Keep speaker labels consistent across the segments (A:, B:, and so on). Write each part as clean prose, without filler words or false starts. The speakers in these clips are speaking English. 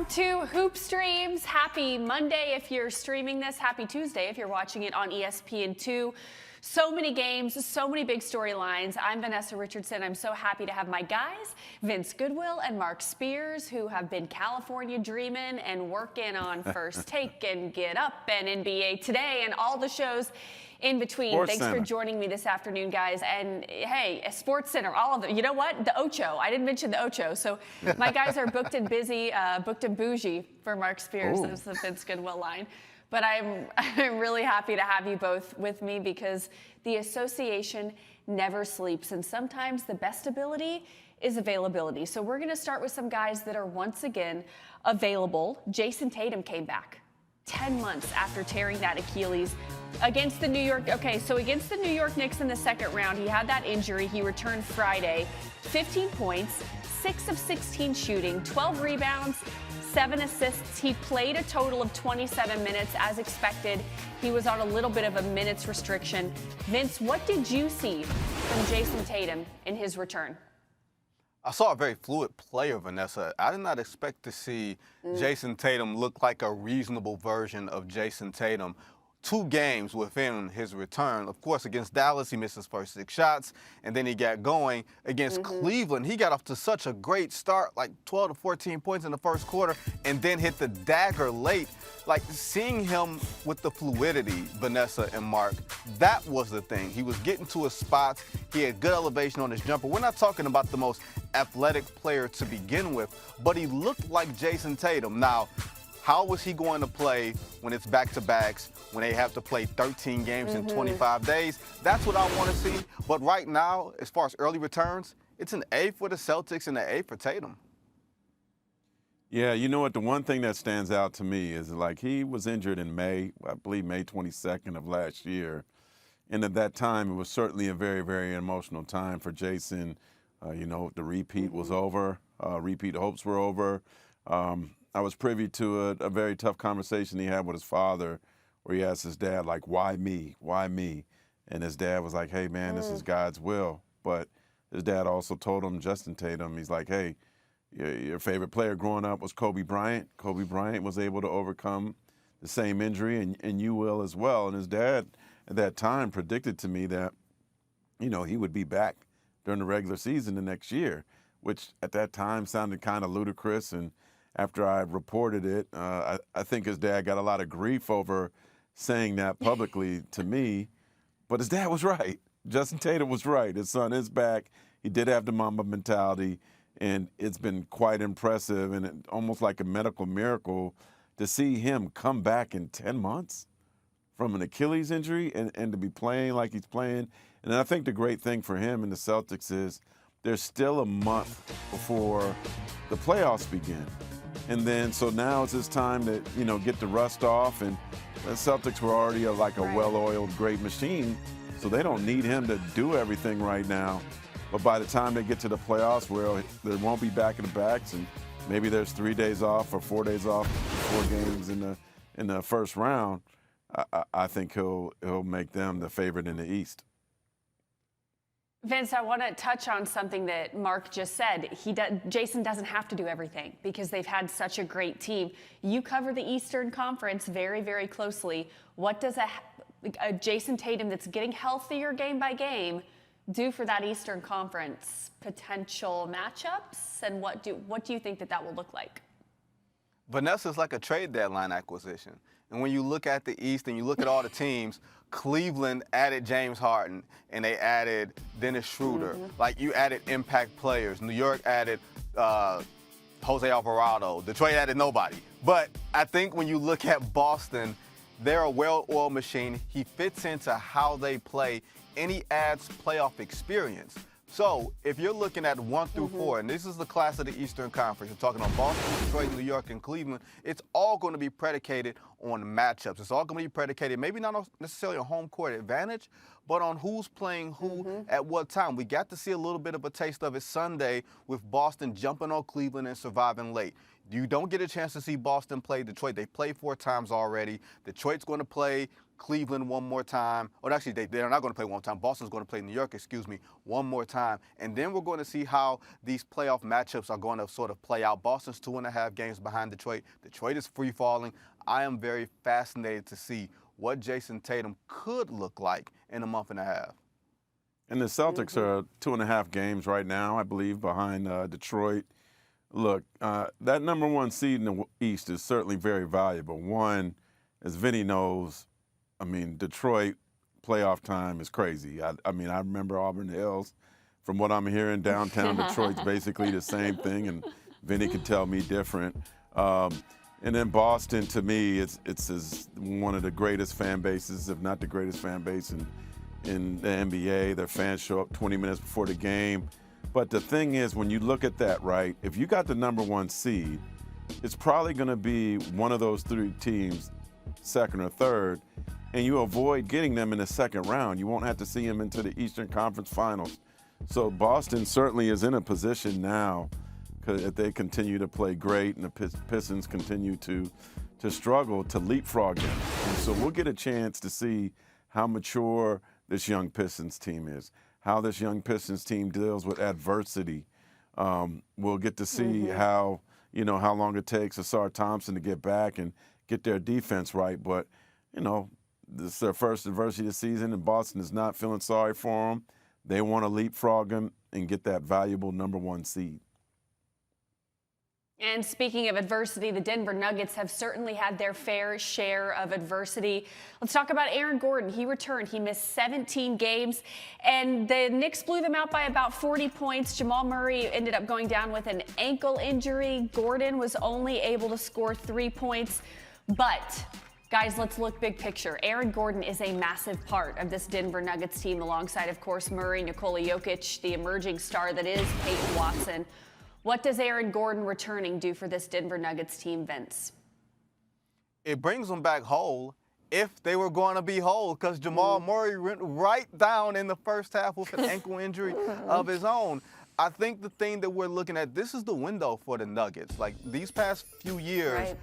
A: to Hoop Streams. Happy Monday if you're streaming this. Happy Tuesday if you're watching it on ESPN2. So many games, so many big storylines. I'm Vanessa Richardson. I'm so happy to have my guys, Vince Goodwill and Mark Spears, who have been California dreaming and working on First Take and Get Up and NBA Today and all the shows in between. Thanks for joining me this afternoon, guys. And hey, Sports Center, all of them. You know what? The Ocho. I didn't mention the Ocho. So my guys are booked and busy, booked and bougie for Mark Spears. That's the Vince Goodwill line. But I'm really happy to have you both with me because the association never sleeps. And sometimes the best ability is availability. So we're going to start with some guys that are once again available. Jayson Tatum came back 10 months after tearing that Achilles against the New York. Okay, so against the New York Knicks in the second round, he had that injury. He returned Friday, 15 points, 6 of 16 shooting, 12 rebounds, 7 assists. He played a total of 27 minutes as expected. He was on a little bit of a minutes restriction. Vince, what did you see from Jayson Tatum in his return?
B: I saw a very fluid player, Vanessa. I did not expect to see Jayson Tatum look like a reasonable version of Jayson Tatum. 2 games within his return. Of course, against Dallas, he missed his first 6 shots, and then he got going. Against Cleveland, he got off to such a great start, like 12 to 14 points in the first quarter, and then hit the dagger late. Like, seeing him with the fluidity, Vanessa and Mark, that was the thing. He was getting to his spots. He had good elevation on his jumper. We're not talking about the most athletic player to begin with, but he looked like Jayson Tatum. Now, how was he going to play when it's back-to-backs, when they have to play 13 games in 25 days? That's what I want to see. But right now, as far as early returns, it's an A for the Celtics and an A for Tatum.
C: Yeah, you know what? The one thing that stands out to me is, like, he was injured in May, I believe May 22nd of last year. And at that time, it was certainly a very, very emotional time for Jayson. You know, the repeat was over. Repeat hopes were over. I was privy to a very tough conversation he had with his father where he asked his dad, like, why me? Why me? And his dad was like, hey, man, this is God's will. But his dad also told him, Jayson Tatum, he's like, hey, your favorite player growing up was Kobe Bryant. Kobe Bryant was able to overcome the same injury, and you will as well. And his dad at that time predicted to me that, you know, he would be back during the regular season the next year, which at that time sounded kind of ludicrous. And after I reported it, I think his dad got a lot of grief over saying that publicly to me. But his dad was right. Jayson Tatum was right. His son is back. He did have the Mamba mentality, and it's been quite impressive and almost like a medical miracle to see him come back in 10 months from an Achilles injury and to be playing like he's playing. And I think the great thing for him and the Celtics is there's still a month before the playoffs begin. And then, so now it's his time to, you know, get the rust off. And the Celtics were already a well-oiled, great machine, so they don't need him to do everything right now. But by the time they get to the playoffs, where there won't be back-to-backs, and maybe there's 3 days off or 4 days off, 4 games in the first round, I think he'll make them the favorite in the East.
A: Vince, I want to touch on something that Mark just said. Jayson doesn't have to do everything because they've had such a great team. You cover the Eastern Conference very, very closely. What does a Jayson Tatum that's getting healthier game by game do for that Eastern Conference potential matchups? And what do you think that will look like?
B: Vanessa's like a trade deadline acquisition. And when you look at the East and you look at all the teams, Cleveland added James Harden, and they added Dennis Schroeder. Like, you added impact players. New York added Jose Alvarado. Detroit added nobody. But I think when you look at Boston, they're a well-oiled machine. He fits into how they play, and he adds playoff experience. So if you're looking at 1 through 4, and this is the class of the Eastern Conference, you're talking about Boston, Detroit, New York, and Cleveland, it's all going to be predicated on matchups. It's all going to be predicated, maybe not necessarily on home court advantage, but on who's playing who at what time. We got to see a little bit of a taste of it Sunday with Boston jumping on Cleveland and surviving late. You don't get a chance to see Boston play Detroit. They played 4 times already. Detroit's going to play Cleveland one more time. Or actually, they're not going to play one time. Boston's going to play New York, one more time. And then we're going to see how these playoff matchups are going to sort of play out. Boston's 2.5 games behind Detroit. Detroit is free-falling. I am very fascinated to see what Jayson Tatum could look like in a month and a half.
C: And the Celtics are 2.5 games right now, I believe, behind Detroit. Look, that number 1 seed in the East is certainly very valuable. One, as Vinny knows, I mean, Detroit playoff time is crazy. I mean, I remember Auburn Hills. From what I'm hearing, downtown Detroit's basically the same thing, and Vinny can tell me different. And then Boston, to me, it's one of the greatest fan bases, if not the greatest fan base in the NBA. Their fans show up 20 minutes before the game. But the thing is, when you look at that, right, if you got the number 1 seed, it's probably going to be one of those 3 teams, second or third, and you avoid getting them in the second round. You won't have to see them into the Eastern Conference Finals. So Boston certainly is in a position now, because if they continue to play great and the Pistons continue to struggle, to leapfrog them. And so we'll get a chance to see how mature this young Pistons team is, how this young Pistons team deals with adversity. We'll get to see how long it takes Asar Thompson to get back and get their defense right. But, this is their first adversity this season, and Boston is not feeling sorry for them. They want to leapfrog them and get that valuable number 1 seed.
A: And speaking of adversity, the Denver Nuggets have certainly had their fair share of adversity. Let's talk about Aaron Gordon. He returned. He missed 17 games, and the Knicks blew them out by about 40 points. Jamal Murray ended up going down with an ankle injury. Gordon was only able to score 3 points. But, guys, let's look big picture. Aaron Gordon is a massive part of this Denver Nuggets team alongside, of course, Murray, Nikola Jokic, the emerging star that is Peyton Watson. What does Aaron Gordon returning do for this Denver Nuggets team, Vince?
B: It brings them back whole if they were going to be whole, because Jamal Murray went right down in the first half with an ankle injury of his own. I think the thing that we're looking at, this is the window for the Nuggets. Like, these past few years,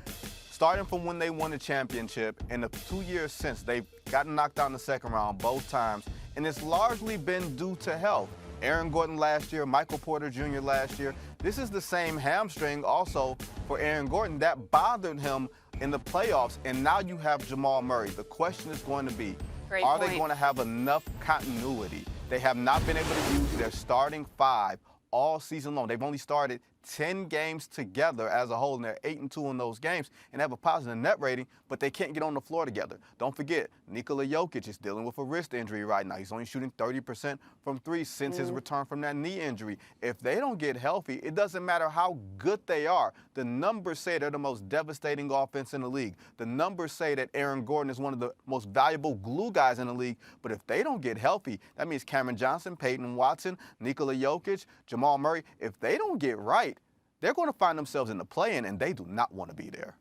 B: starting from when they won the championship and the 2 years since, they've gotten knocked out in the second round both times, and it's largely been due to health. Aaron Gordon last year, Michael Porter Jr. last year. This is the same hamstring also for Aaron Gordon that bothered him in the playoffs, and now you have Jamal Murray. The question is going to be, they going to have enough continuity? They have not been able to use their starting 5 all season long. They've only started 10 games together as a whole, and they're 8-2 in those games and have a positive net rating, but they can't get on the floor together. Don't forget, Nikola Jokic is dealing with a wrist injury right now. He's only shooting 30% from 3 since his return from that knee injury. If they don't get healthy, it doesn't matter how good they are. The numbers say they're the most devastating offense in the league. The numbers say that Aaron Gordon is one of the most valuable glue guys in the league, but if they don't get healthy, that means Cameron Johnson, Peyton Watson, Nikola Jokic, Jamal Murray, if they don't get right, they're going to find themselves in the play-in, and they do not want to be there.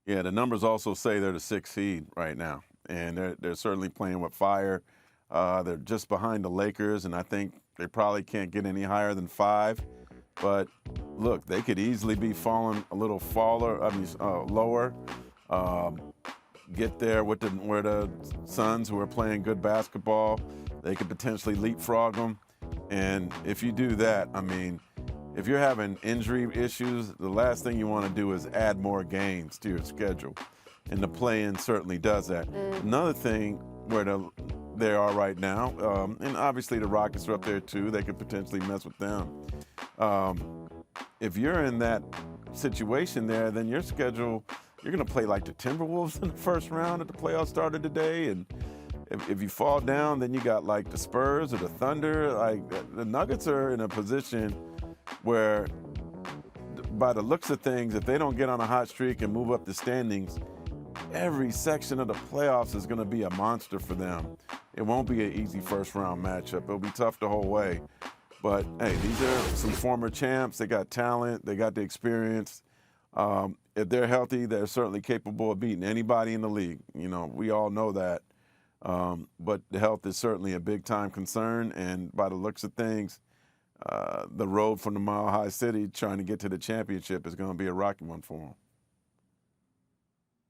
C: Yeah, the numbers also say they're the 6th seed right now, and they're certainly playing with fire. They're just behind the Lakers, and I think they probably can't get any higher than 5. But look, they could easily be falling a little lower. Get there with where the Suns, who are playing good basketball, they could potentially leapfrog them. And if you do that, I mean, if you're having injury issues, the last thing you want to do is add more games to your schedule. And the play-in certainly does that. Another thing where they are right now, and obviously the Rockets are up there too, they could potentially mess with them. If you're in that situation there, then your schedule, you're going to play like the Timberwolves in the first round at the playoffs started today. And if you fall down, then you got like the Spurs or the Thunder. Like, the Nuggets are in a position where, by the looks of things, if they don't get on a hot streak and move up the standings, every section of the playoffs is going to be a monster for them. It won't be an easy first-round matchup. It'll be tough the whole way. But, hey, these are some former champs. They got talent. They got the experience. If they're healthy, they're certainly capable of beating anybody in the league. You know, we all know that. But the health is certainly a big-time concern, and by the looks of things, the road from the Mile High City trying to get to the championship is going to be a rocky one for them.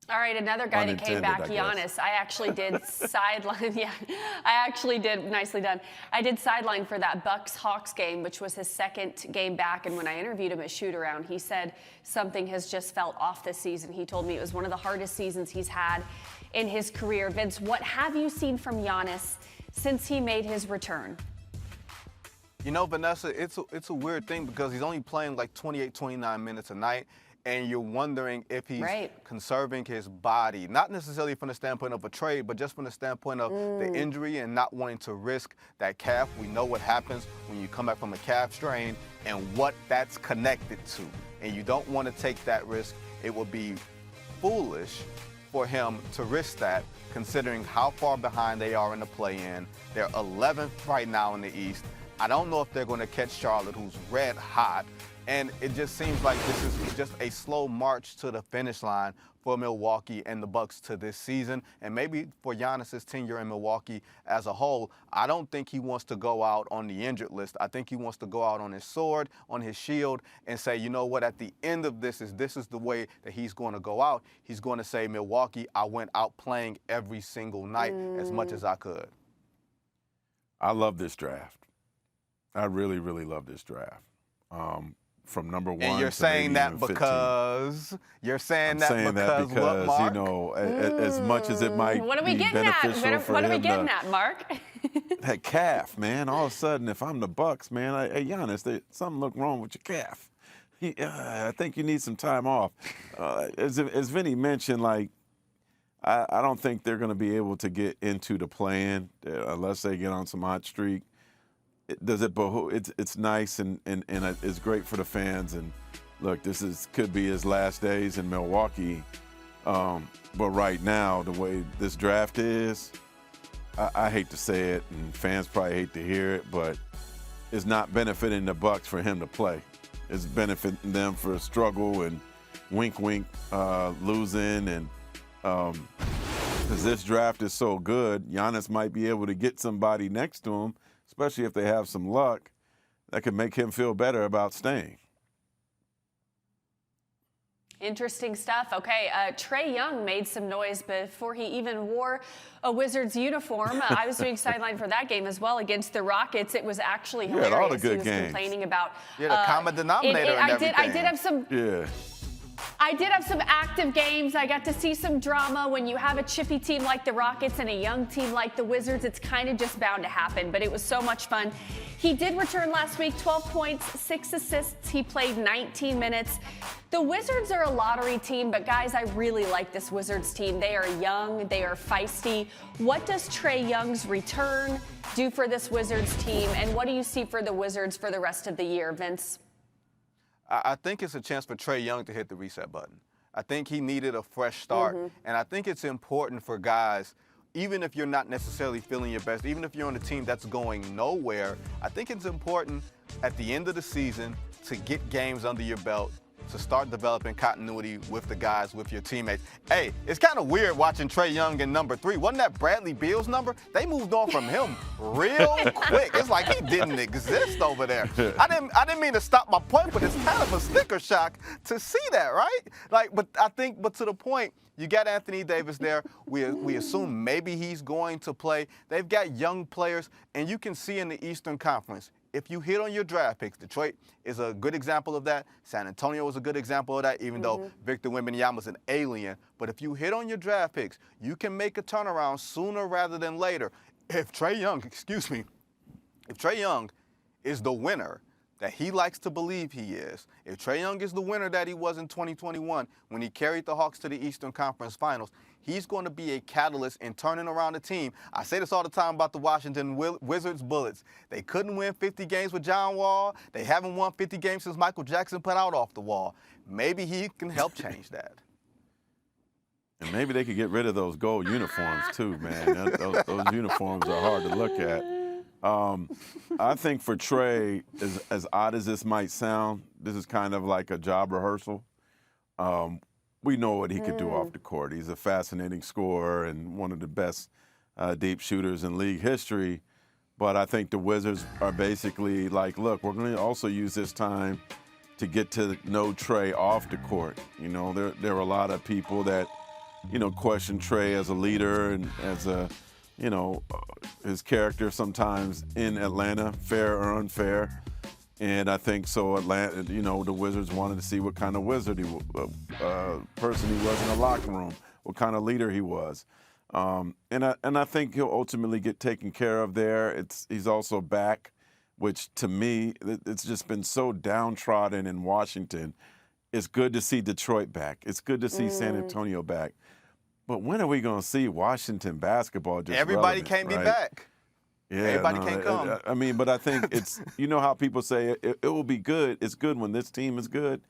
A: All right, another guy that came back,
C: Unintended, I guess.
A: Giannis. I actually did sideline. Yeah, I actually did. Nicely done. I did sideline for that Bucks-Hawks game, which was his second game back. And when I interviewed him at shoot-around, he said something has just felt off this season. He told me it was one of the hardest seasons he's had in his career. Vince, what have you seen from Giannis since he made his return?
B: You know, Vanessa, it's a weird thing because he's only playing like 28, 29 minutes a night. And you're wondering if he's conserving his body, not necessarily from the standpoint of a trade, but just from the standpoint of the injury and not wanting to risk that calf. We know what happens when you come back from a calf strain and what that's connected to. And you don't want to take that risk. It would be foolish for him to risk that, considering how far behind they are in the play-in. They're 11th right now in the East. I don't know if they're going to catch Charlotte, who's red hot. And it just seems like this is just a slow march to the finish line for Milwaukee and the Bucks to this season, and maybe for Giannis's tenure in Milwaukee as a whole. I don't think he wants to go out on the injured list. I think he wants to go out on his sword, on his shield, and say, you know what, at the end of this is the way that he's going to go out. He's going to say, Milwaukee, I went out playing every single night as much as I could.
C: I love this draft. I really, really love this draft. From number 1
B: and you're
C: to
B: saying
C: maybe
B: that
C: even 15.
B: because you're saying
C: I'm
B: that
C: saying
B: because
C: that because
B: what, Mark?
C: you know, as much as it might
A: What are we
C: be
A: getting at?
C: beneficial for
A: What are we
C: him
A: getting
C: to-
A: at, Mark?
C: that calf, man. All of a sudden, if I'm the Bucks, man, hey Giannis, something look wrong with your calf. I think you need some time off. As Vinny mentioned, like I don't think they're going to be able to get into the play-in unless they get on some hot streak. It's nice and it's great for the fans. And look, could be his last days in Milwaukee. But right now, the way this draft is, I hate to say it, and fans probably hate to hear it, but it's not benefiting the Bucks for him to play. It's benefiting them for a struggle and wink, wink, losing. And because this draft is so good, Giannis might be able to get somebody next to him, especially if they have some luck, that could make him feel better about staying.
A: Interesting stuff. Okay, Trae Young made some noise before he even wore a Wizards uniform. I was doing sideline for that game as well against the Rockets. It was actually hilarious.
C: All the good
A: he was
C: games.
A: Complaining about
B: the common denominator and everything.
A: I did have some.
C: Yeah.
A: I did have some active games. I got to see some drama. When you have a chippy team like the Rockets and a young team like the Wizards, it's kind of just bound to happen, but it was so much fun. He did return last week, 12 points, 6 assists. He played 19 minutes. The Wizards are a lottery team, but guys, I really like this Wizards team. They are young, they are feisty. What does Trae Young's return do for this Wizards team, and what do you see for the Wizards for the rest of the year, Vince?
B: I think it's a chance for Trae Young to hit the reset button. I think he needed a fresh start, and I think it's important for guys, even if you're not necessarily feeling your best, even if you're on a team that's going nowhere, I think it's important at the end of the season to get games under your belt, to start developing continuity with the guys, with your teammates. Hey, it's kind of weird watching Trae Young in number 3. Wasn't that Bradley Beal's number? They moved on from him real quick. It's like he didn't exist over there. I didn't mean to stop my point, but it's kind of a sticker shock to see that, right? But to the point, you got Anthony Davis there. We assume maybe he's going to play. They've got young players, and you can see in the Eastern Conference, if you hit on your draft picks, Detroit is a good example of that. San Antonio is a good example of that, even though Victor Wembanyama's an alien. But if you hit on your draft picks, you can make a turnaround sooner rather than later. If Trae Young is the winner that he likes to believe he is, if Trae Young is the winner that he was in 2021 when he carried the Hawks to the Eastern Conference Finals, he's going to be a catalyst in turning around the team. I say this all the time about the Washington Wizards Bullets. They couldn't win 50 games with John Wall. They haven't won 50 games since Michael Jackson put out Off the Wall. Maybe he can help change that.
C: And maybe they could get rid of those gold uniforms too, man. Those uniforms are hard to look at. I think for Trae, as odd as this might sound, this is kind of like a job rehearsal. We know what he could do off the court. He's a fascinating scorer and one of the best deep shooters in league history. But I think the Wizards are basically like, look, we're going to also use this time to get to know Trae off the court. You know, there are a lot of people that question Trae as a leader and as a, his character sometimes in Atlanta, fair or unfair. And I think so. Atlanta, the Wizards wanted to see what kind of person he was in the locker room, what kind of leader he was. And I think he'll ultimately get taken care of there. He's also back, which to me, it's just been so downtrodden in Washington. It's good to see Detroit back. It's good to see San Antonio back. But when are we going to see Washington basketball just
B: Everybody
C: relevant,
B: can't
C: right?
B: be back.
C: Yeah,
B: Everybody can't come.
C: I mean, but I think it's, how people say it will be good. It's good when this team is good.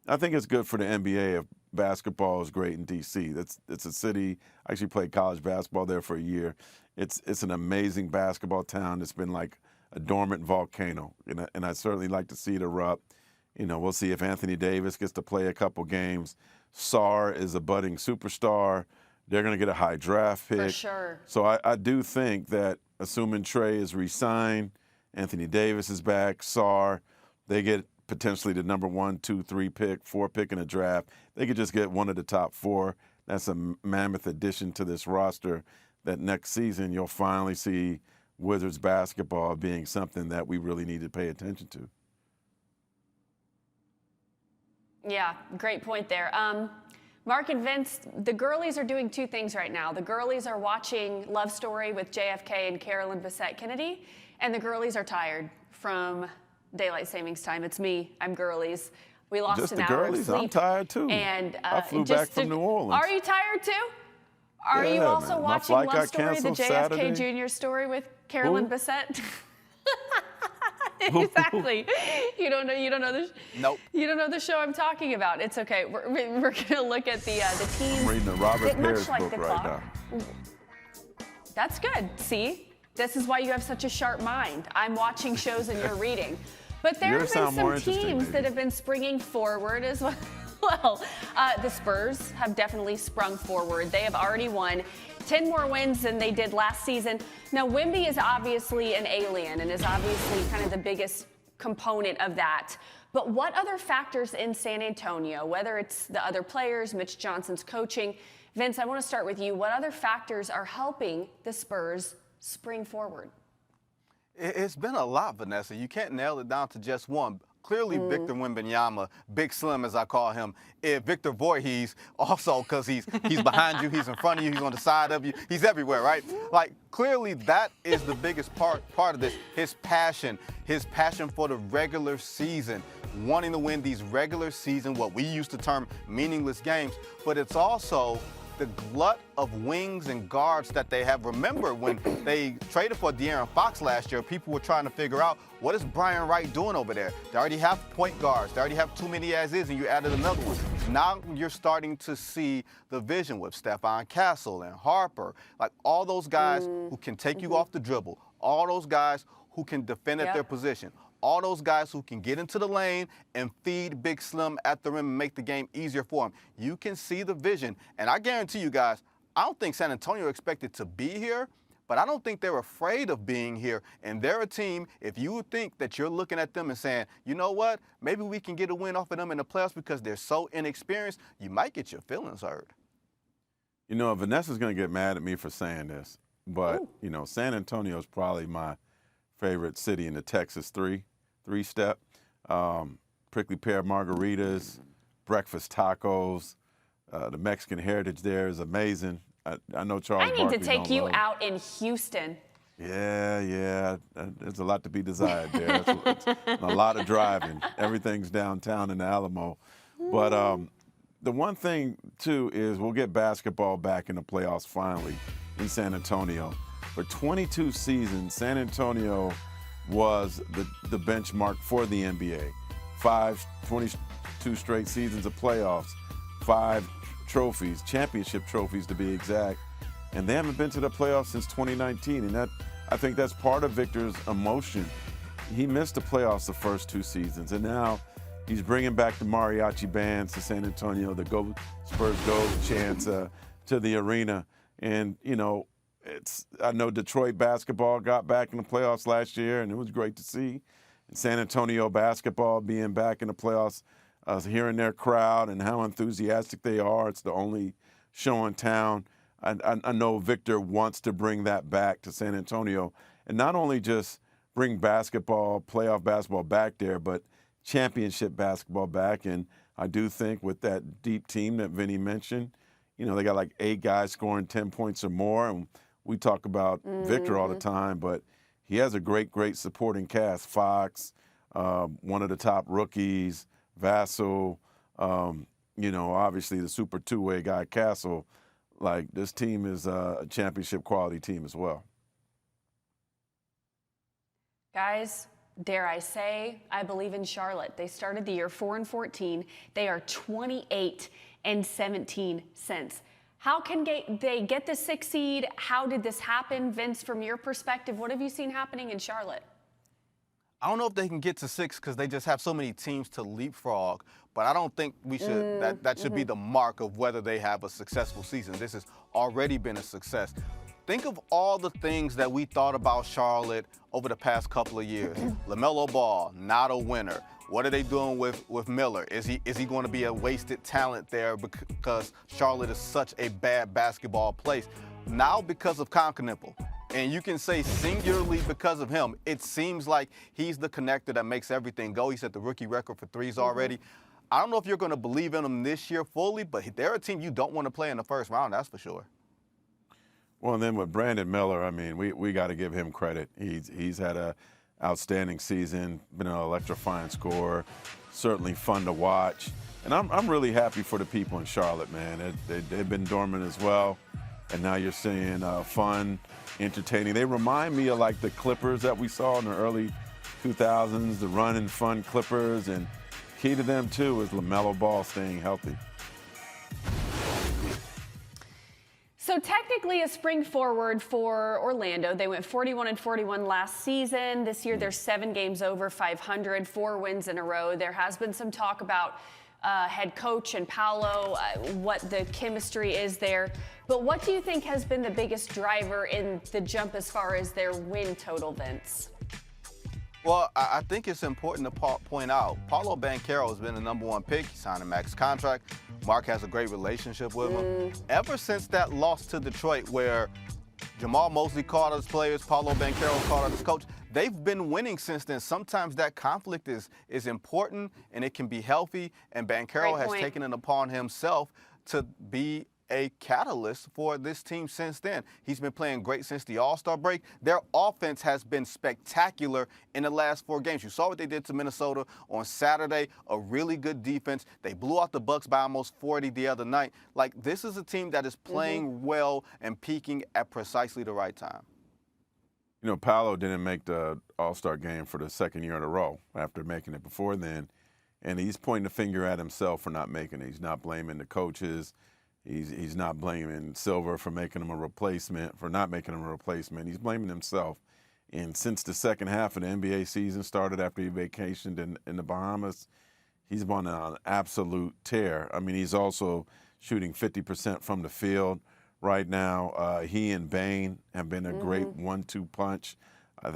C: I think it's good for the NBA if basketball is great in D.C. It's a city. I actually played college basketball there for a year. It's an amazing basketball town. It's been like a dormant volcano, and I certainly like to see it erupt. We'll see if Anthony Davis gets to play a couple games. Sarr is a budding superstar. They're going to get a high draft pick.
A: For sure.
C: So I do think that assuming Trae is re-signed, Anthony Davis is back, Sarr, they get potentially the number 1, 2, 3 pick, 4 pick in the draft. They could just get one of the top 4. That's a mammoth addition to this roster that next season you'll finally see Wizards basketball being something that we really need to pay attention to.
A: Yeah, great point there. Mark and Vince, the girlies are doing 2 things right now. The girlies are watching Love Story with JFK and Carolyn Bessette Kennedy, and the girlies are tired from daylight savings time. It's me. I'm girlies. We lost
C: Just
A: an
C: the
A: hour
C: girlies?
A: of sleep.
C: I'm tired too.
A: And
C: I flew back from New Orleans.
A: Are you tired too? Are you
C: Yeah,
A: also
C: man. My
A: watching
C: flight
A: Love
C: got
A: Story, the
C: canceled
A: JFK
C: Saturday.
A: Jr. story with Carolyn
C: Who?
A: Bessette? Exactly. You don't know the.
B: Nope.
A: You don't know the show I'm talking about. It's okay. We're gonna look at the teams.
C: I'm reading the Robert
A: that much
C: Parrish
A: like
C: book
A: the
C: right
A: clock.
C: now.
A: That's good. See, this is why you have such a sharp mind. I'm watching shows and you're reading. But there
C: Yours
A: have been
C: sound more
A: some
C: interesting,
A: teams
C: maybe.
A: that have been springing forward as well. Well, the Spurs have definitely sprung forward. They have already won 10 more wins than they did last season. Now, Wemby is obviously an alien and is obviously kind of the biggest component of that. But what other factors in San Antonio, whether it's the other players, Mitch Johnson's coaching, Vince, I want to start with you. What other factors are helping the Spurs spring forward?
B: It's been a lot, Vanessa. You can't nail it down to just one. Clearly, Victor Wembanyama, Big Slim as I call him, Victor Voorhees also, because he's behind you, he's in front of you, he's on the side of you, he's everywhere, right? Like, clearly that is the biggest part of this, his passion for the regular season, wanting to win these regular season, what we used to term meaningless games, but it's also the glut of wings and guards that they have. Remember when they traded for De'Aaron Fox last year, people were trying to figure out, what is Brian Wright doing over there? They already have point guards. They already have too many as is, and you added another one. Now you're starting to see the vision with Stephon Castle and Harper, like all those guys who can take you off the dribble, all those guys who can defend at their position, all those guys who can get into the lane and feed Big Slim at the rim and make the game easier for him. You can see the vision. And I guarantee you guys, I don't think San Antonio expected to be here, but I don't think they're afraid of being here. And they're a team, if you think that you're looking at them and saying, you know what, maybe we can get a win off of them in the playoffs because they're so inexperienced, you might get your feelings hurt.
C: Vanessa's going to get mad at me for saying this, but, San Antonio is probably my favorite city in the Texas three-step. Prickly pear margaritas, breakfast tacos. The Mexican heritage there is amazing. I know Charles
A: I need
C: Barkley
A: to take
C: don't
A: you
C: love.
A: out in Houston.
C: Yeah. There's a lot to be desired there. It's a lot of driving. Everything's downtown in the Alamo. But the one thing, too, is we'll get basketball back in the playoffs finally in San Antonio. For 22 seasons, San Antonio was the benchmark for the NBA. 22 straight seasons of playoffs, 5 trophies, championship trophies to be exact, and they haven't been to the playoffs since 2019, and I think that's part of Victor's emotion. He missed the playoffs the first 2 seasons, and now he's bringing back the mariachi bands to San Antonio, the Go Spurs Go chants to the arena, and I know Detroit basketball got back in the playoffs last year, and it was great to see. And San Antonio basketball being back in the playoffs, hearing their crowd and how enthusiastic they are. It's the only showing town. I know Victor wants to bring that back to San Antonio, and not only just bring basketball, playoff basketball back there, but championship basketball back. And I do think with that deep team that Vinny mentioned, you know, they got like 8 guys scoring 10 points or more. And we talk about Victor all the time, but he has a great supporting cast. Fox, one of the top rookies, Vassell, you know, obviously the super two-way guy, Castle. Like, this team is a championship quality team as well.
A: Guys, dare I say, I believe in Charlotte. They started the year 4-14. They are 28-17 since. How can they get the 6th seed? How did this happen? Vince, from your perspective, what have you seen happening in Charlotte?
B: I don't know if they can get to 6 because they just have so many teams to leapfrog, but I don't think we should that should be the mark of whether they have a successful season. This has already been a success. Think of all the things that we thought about Charlotte over the past couple of years. LaMelo Ball, not a winner. What are they doing with Miller? Is he going to be a wasted talent there because Charlotte is such a bad basketball place? Now because of Antetokounmpo, and you can say singularly because of him, it seems like he's the connector that makes everything go. He set the rookie record for threes already. I don't know if you're going to believe in him this year fully, but they're a team you don't want to play in the first round, that's for sure.
C: Well, and then with Brandon Miller, I mean, we got to give him credit. He's had a outstanding season, been an electrifying scorer, certainly fun to watch. And I'm really happy for the people in Charlotte, man. They've been dormant as well, and now you're seeing fun, entertaining. They remind me of like the Clippers that we saw in the early 2000s, the run and fun Clippers, and key to them too is LaMelo Ball staying healthy.
A: So technically a spring forward for Orlando. They went 41-41 last season. This year they're 7 games over 500, 4 wins in a row. There has been some talk about head coach and Paolo, what the chemistry is there. But what do you think has been the biggest driver in the jump as far as their win total, Vince?
B: Well, I think it's important to point out, Paolo Banchero has been the #1 pick. He signed a max contract. Mark has a great relationship with him. Ever since that loss to Detroit where Jamal Mosley called us players, Paolo Banchero called us coach, they've been winning since then. Sometimes that conflict is important and it can be healthy, and Banchero has taken it upon himself to be a catalyst for this team since then. He's been playing great since the All-Star break. Their offense has been spectacular in the last 4 games. You saw what they did to Minnesota on Saturday, a really good defense. They blew out the Bucks by almost 40 the other night. Like, this is a team that is playing well and peaking at precisely the right time.
C: You know, Paolo didn't make the All-Star game for the 2nd year in a row after making it before then, and he's pointing the finger at himself for not making it. He's not blaming the coaches. He's not blaming Silver for making him a replacement, for not making him a replacement. He's blaming himself. And since the second half of the NBA season started after he vacationed in the Bahamas, he's been on an absolute tear. I mean, he's also shooting 50% from the field right now. He and Bane have been a great 1-2 punch.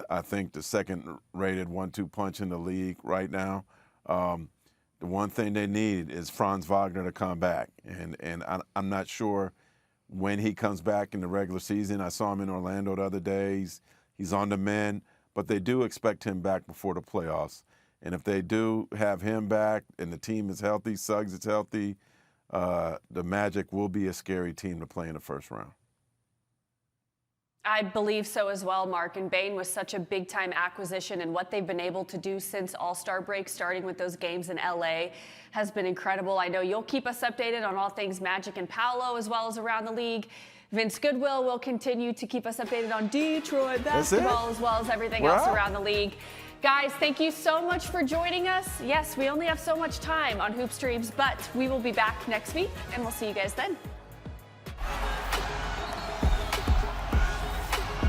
C: I think the 2nd-rated 1-2 punch in the league right now. The one thing they need is Franz Wagner to come back, and I'm not sure when he comes back in the regular season. I saw him in Orlando the other day. He's on the mend, but they do expect him back before the playoffs. And if they do have him back and the team is healthy, Suggs is healthy, the Magic will be a scary team to play in the first round.
A: I believe so as well, Mark. And Bane was such a big-time acquisition, and what they've been able to do since All-Star break, starting with those games in L.A., has been incredible. I know you'll keep us updated on all things Magic and Paolo as well as around the league. Vince Goodwill will continue to keep us updated on Detroit basketball as well as everything else around the league. Guys, thank you so much for joining us. Yes, we only have so much time on Hoop Streams, but we will be back next week, and we'll see you guys then.